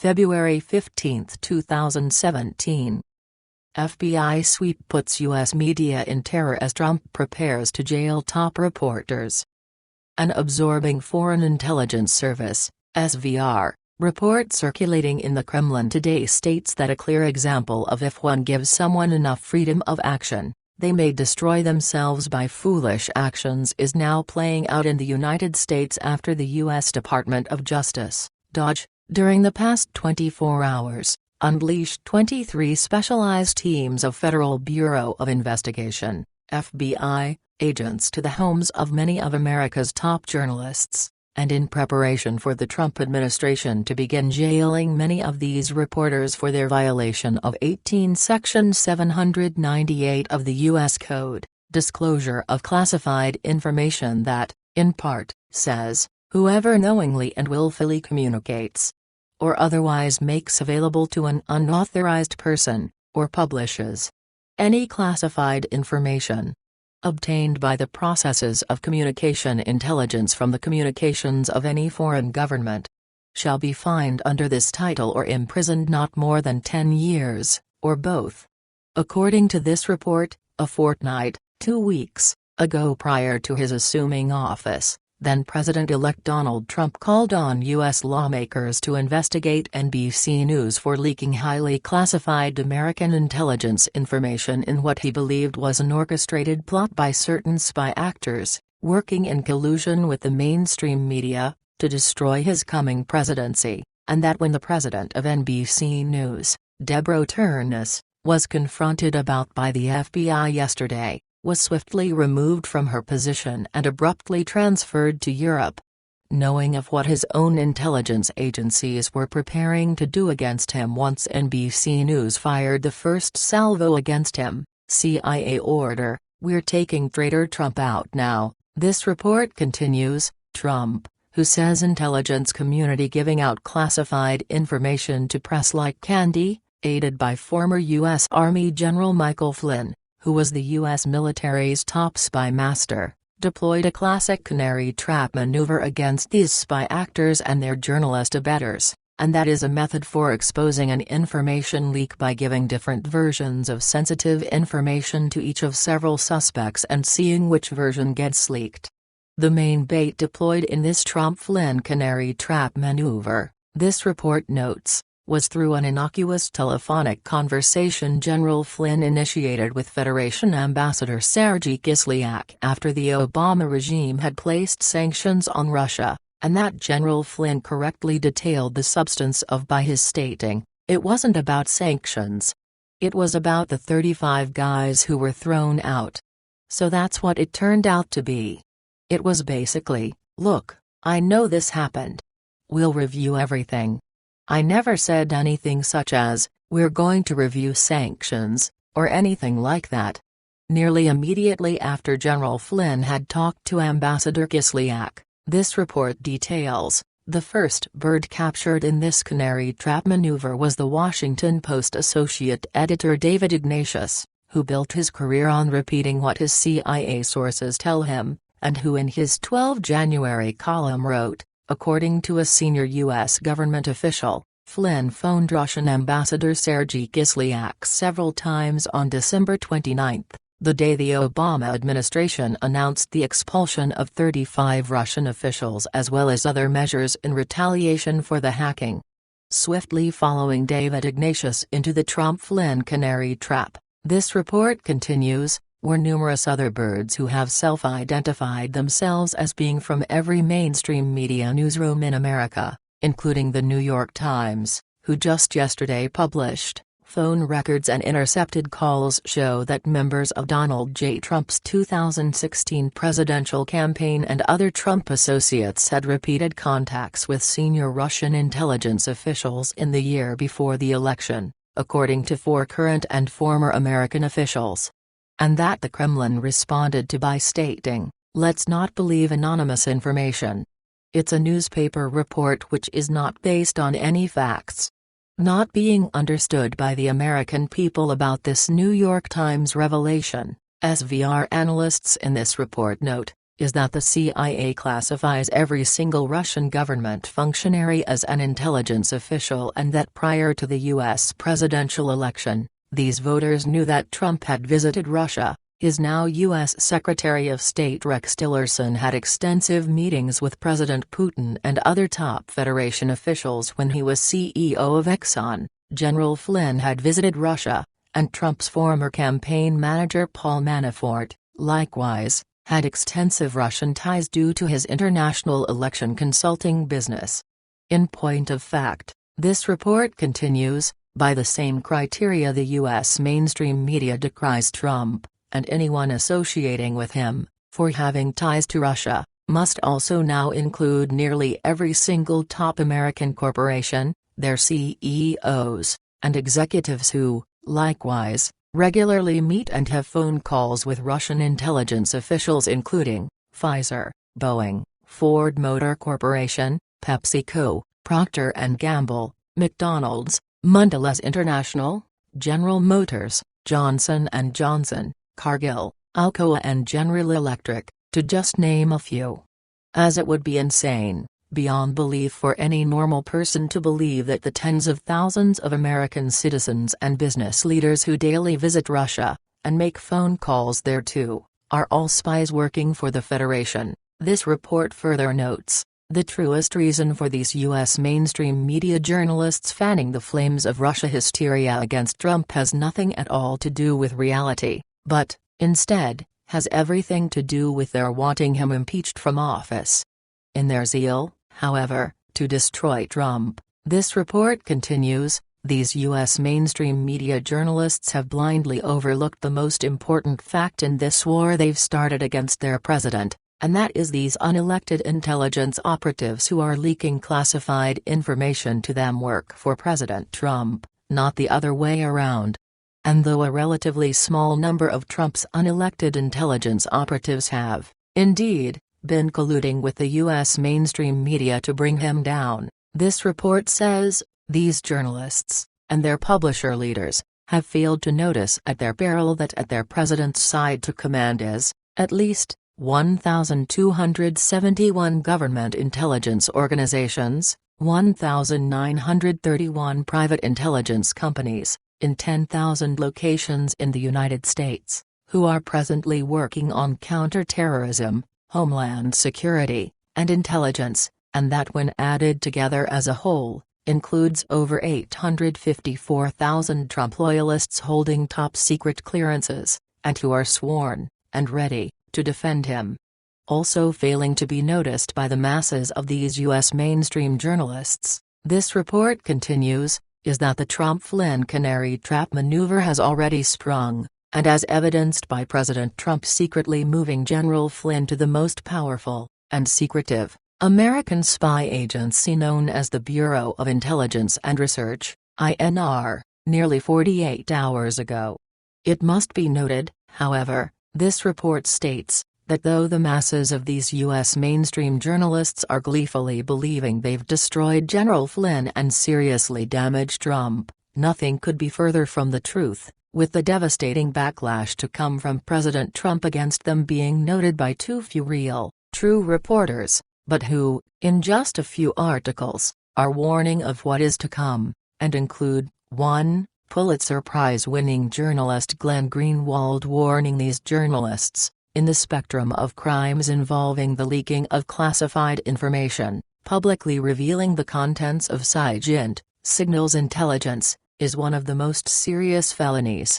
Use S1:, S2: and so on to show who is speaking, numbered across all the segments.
S1: February 15, 2017. FBI sweep puts U.S. media in terror as Trump prepares to jail top reporters. An absorbing Foreign Intelligence Service (SVR) report circulating in the Kremlin today states that a clear example of if one gives someone enough freedom of action, they may destroy themselves by foolish actions is now playing out in the United States after the U.S. Department of Justice, DOJ, during the past 24 hours, unleashed 23 specialized teams of Federal Bureau of Investigation, FBI, agents to the homes of many of America's top journalists, and in preparation for the Trump administration to begin jailing many of these reporters for their violation of 18 Section 798 of the U.S. Code, disclosure of classified information that, in part, says, whoever knowingly and willfully communicates or otherwise makes available to an unauthorized person, or publishes any classified information obtained by the processes of communication intelligence from the communications of any foreign government, shall be fined under this title or imprisoned not more than 10 years, or both. According to this report, a fortnight, 2 weeks, ago prior to his assuming office, then-President-elect Donald Trump called on U.S. lawmakers to investigate NBC News for leaking highly classified American intelligence information in what he believed was an orchestrated plot by certain spy actors, working in collusion with the mainstream media, to destroy his coming presidency, and that when the president of NBC News, Deborah Turnus, was confronted about by the FBI yesterday, was swiftly removed from her position and abruptly transferred to Europe. Knowing of what his own intelligence agencies were preparing to do against him once NBC News fired the first salvo against him, CIA order, "We're taking traitor Trump out now," this report continues. Trump, who says intelligence community giving out classified information to press like candy, aided by former U.S. Army General Michael Flynn, who was the U.S. military's top spy master, deployed a classic canary trap maneuver against these spy actors and their journalist abettors, and that is a method for exposing an information leak by giving different versions of sensitive information to each of several suspects and seeing which version gets leaked. The main bait deployed in this Trump-Flynn canary trap maneuver, this report notes, was through an innocuous telephonic conversation General Flynn initiated with Federation Ambassador Sergei Kislyak after the Obama regime had placed sanctions on Russia, and that General Flynn correctly detailed the substance of by his stating, "It wasn't about sanctions. It was about the 35 guys who were thrown out." So that's what it turned out to be. It was basically, "Look, I know this happened. We'll review everything." I never said anything such as, "We're going to review sanctions," or anything like that. Nearly immediately after General Flynn had talked to Ambassador Kislyak, this report details, the first bird captured in this canary trap maneuver was the Washington Post associate editor David Ignatius, who built his career on repeating what his CIA sources tell him, and who in his 12 January column wrote, according to a senior U.S. government official, Flynn phoned Russian Ambassador Sergei Kislyak several times on December 29, the day the Obama administration announced the expulsion of 35 Russian officials as well as other measures in retaliation for the hacking. Swiftly following David Ignatius into the Trump-Flynn canary trap, this report continues, were numerous other birds who have self-identified themselves as being from every mainstream media newsroom in America, including the New York Times, who just yesterday published, phone records and intercepted calls show that members of Donald J. Trump's 2016 presidential campaign and other Trump associates had repeated contacts with senior Russian intelligence officials in the year before the election, according to 4 current and former American officials. And that the Kremlin responded to by stating, "Let's not believe anonymous information. It's a newspaper report which is not based on any facts." Not being understood by the American people about this New York Times revelation, SVR analysts in this report note, is that the CIA classifies every single Russian government functionary as an intelligence official, and that prior to the U.S. presidential election, these voters knew that Trump had visited Russia. His now U.S. Secretary of State Rex Tillerson had extensive meetings with President Putin and other top Federation officials when he was CEO of Exxon. General Flynn had visited Russia, and Trump's former campaign manager Paul Manafort, likewise, had extensive Russian ties due to his international election consulting business. In point of fact, this report continues, by the same criteria the U.S. mainstream media decries Trump, and anyone associating with him, for having ties to Russia, must also now include nearly every single top American corporation, their CEOs, and executives who, likewise, regularly meet and have phone calls with Russian intelligence officials including Pfizer, Boeing, Ford Motor Corporation, PepsiCo, Procter & Gamble, McDonald's, Mondelez International, General Motors, Johnson & Johnson, Cargill, Alcoa and General Electric, to just name a few. As it would be insane, beyond belief for any normal person to believe that the tens of thousands of American citizens and business leaders who daily visit Russia, and make phone calls thereto, are all spies working for the Federation. This report further notes, the truest reason for these U.S. mainstream media journalists fanning the flames of Russia hysteria against Trump has nothing at all to do with reality, but, instead, has everything to do with their wanting him impeached from office. In their zeal, however, to destroy Trump, this report continues, these U.S. mainstream media journalists have blindly overlooked the most important fact in this war they've started against their president, and that is these unelected intelligence operatives who are leaking classified information to them work for President Trump, not the other way around. And though a relatively small number of Trump's unelected intelligence operatives have, indeed, been colluding with the U.S. mainstream media to bring him down, this report says, these journalists, and their publisher leaders, have failed to notice at their peril that at their president's side to command is, at least, 1,271 government intelligence organizations, 1,931 private intelligence companies, in 10,000 locations in the United States, who are presently working on counterterrorism, homeland security, and intelligence, and that when added together as a whole, includes over 854,000 Trump loyalists holding top-secret clearances, and who are sworn, and ready, to defend him. Also failing to be noticed by the masses of these U.S. mainstream journalists, this report continues, is that the Trump-Flynn canary trap maneuver has already sprung, and as evidenced by President Trump secretly moving General Flynn to the most powerful, and secretive, American spy agency known as the Bureau of Intelligence and Research, INR, nearly 48 hours ago. It must be noted, however, this report states, that though the masses of these U.S. mainstream journalists are gleefully believing they've destroyed General Flynn and seriously damaged Trump, nothing could be further from the truth, with the devastating backlash to come from President Trump against them being noted by too few real, true reporters, but who, in just a few articles, are warning of what is to come, and include, 1. Pulitzer Prize-winning journalist Glenn Greenwald warning these journalists, in the spectrum of crimes involving the leaking of classified information, publicly revealing the contents of SIGINT, signals intelligence, is one of the most serious felonies.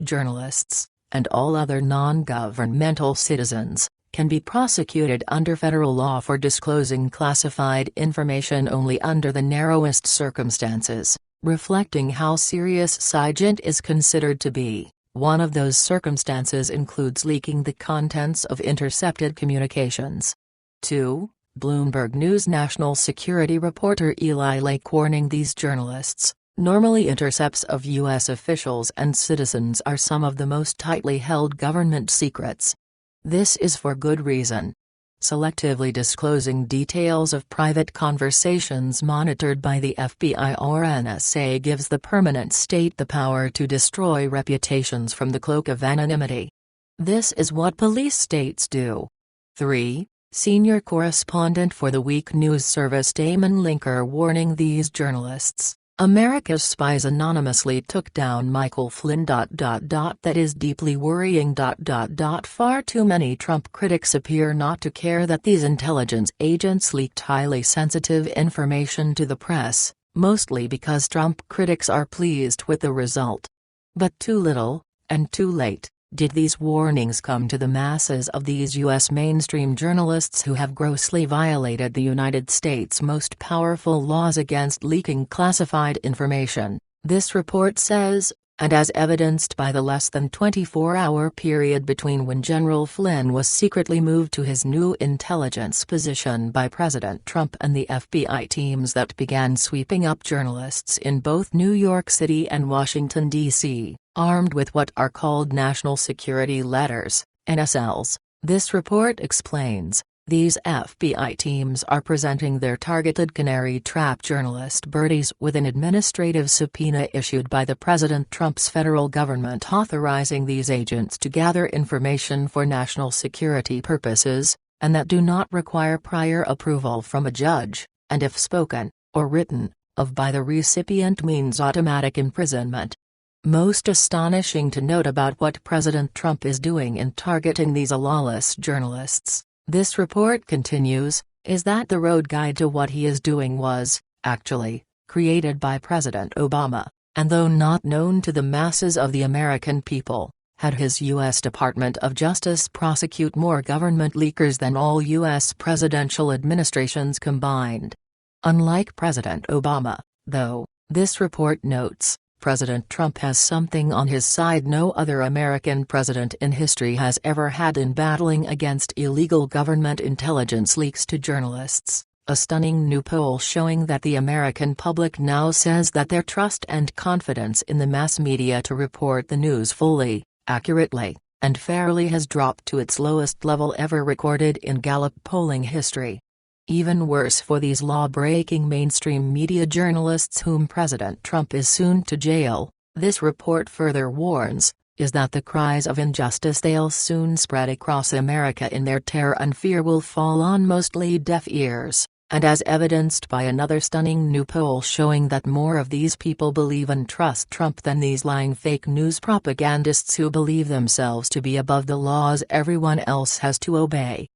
S1: Journalists, and all other non-governmental citizens, can be prosecuted under federal law for disclosing classified information only under the narrowest circumstances, reflecting how serious SIGINT is considered to be. One of those circumstances includes leaking the contents of intercepted communications. 2. Bloomberg News national security reporter Eli Lake warning these journalists, normally intercepts of U.S. officials and citizens are some of the most tightly held government secrets. This is for good reason. Selectively disclosing details of private conversations monitored by the FBI or NSA gives the permanent state the power to destroy reputations from the cloak of anonymity. This is what police states do. 3. Senior correspondent for the Week News Service Damon Linker warning these journalists, America's spies anonymously took down Michael Flynn. That is deeply worrying. Far too many Trump critics appear not to care that these intelligence agents leaked highly sensitive information to the press, mostly because Trump critics are pleased with the result. But too little, and too late, did these warnings come to the masses of these U.S. mainstream journalists who have grossly violated the United States' most powerful laws against leaking classified information, this report says, and as evidenced by the less than 24-hour period between when General Flynn was secretly moved to his new intelligence position by President Trump and the FBI teams that began sweeping up journalists in both New York City and Washington, D.C., armed with what are called National Security Letters, NSLs, this report explains. These FBI teams are presenting their targeted canary trap journalist birdies with an administrative subpoena issued by the President Trump's federal government authorizing these agents to gather information for national security purposes, and that do not require prior approval from a judge, and if spoken, or written, of by the recipient means automatic imprisonment. Most astonishing to note about what President Trump is doing in targeting these lawless journalists, this report continues, is that the road guide to what he is doing was, actually, created by President Obama, and though not known to the masses of the American people, had his U.S. Department of Justice prosecute more government leakers than all U.S. presidential administrations combined. Unlike President Obama, though, this report notes, President Trump has something on his side no other American president in history has ever had in battling against illegal government intelligence leaks to journalists, a stunning new poll showing that the American public now says that their trust and confidence in the mass media to report the news fully, accurately, and fairly has dropped to its lowest level ever recorded in Gallup polling history. Even worse for these law-breaking mainstream media journalists whom President Trump is soon to jail, this report further warns, is that the cries of injustice they'll soon spread across America in their terror and fear will fall on mostly deaf ears, and as evidenced by another stunning new poll showing that more of these people believe and trust Trump than these lying fake news propagandists who believe themselves to be above the laws everyone else has to obey.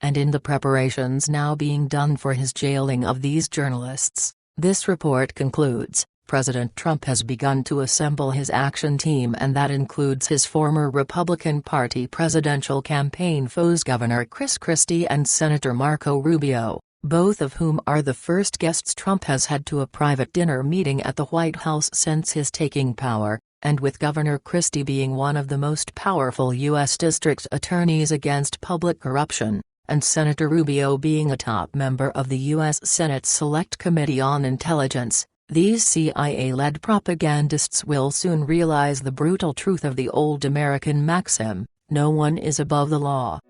S1: And in the preparations now being done for his jailing of these journalists, this report concludes, President Trump has begun to assemble his action team, and that includes his former Republican Party presidential campaign foes Governor Chris Christie and Senator Marco Rubio, both of whom are the first guests Trump has had to a private dinner meeting at the White House since his taking power, and with Governor Christie being one of the most powerful U.S. district attorneys against public corruption, and Senator Rubio being a top member of the U.S. Senate Select Committee on Intelligence. These CIA-led propagandists will soon realize the brutal truth of the old American maxim, no one is above the law.